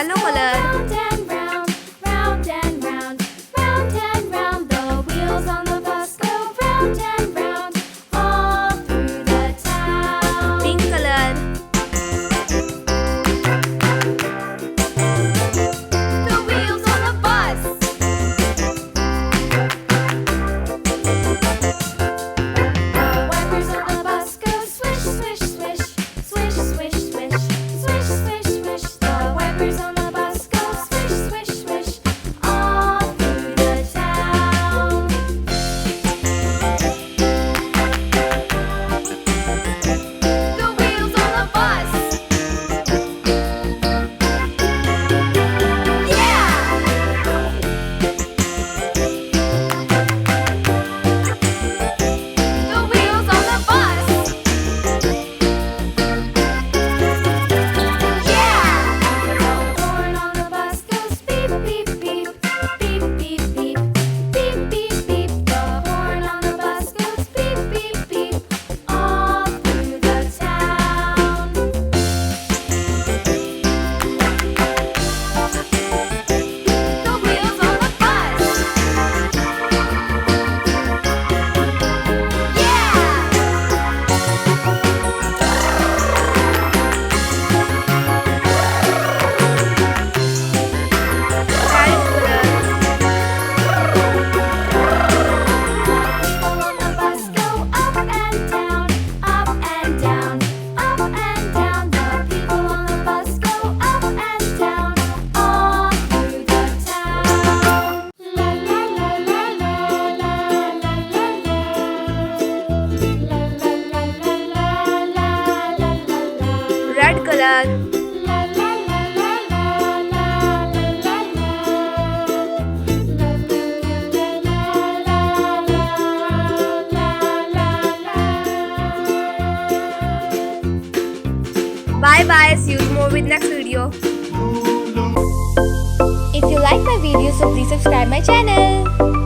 Yellow color. Round and round, round and round, round and round. The wheels on the bus go round and round, all through the town. Pink color. The wheels on the bus. The wipers on the bus go swish, swish, swish, swish, swish, swish, swish, swish, swish. The wipers on the bus go swish, swish, swish, all through the town. The wheels on the bus. Yeah! The wheels on the bus. Yeah! The horn on the bus goes beep beep beep, beep beep beep, beep beep beep. The horn on the bus goes beep beep beep, all through the town. The wheels on the bus. Yeah! Orange color. People on the bus go up and down, up and down, up and down. The people on the bus go up and down, all through the town. La la la la la la la la la. La la la la la la la la la. Red color. La la la la la la la la la. La la la la la la. Bye bye. See you more with next video. If you like my video, so please subscribe my channel.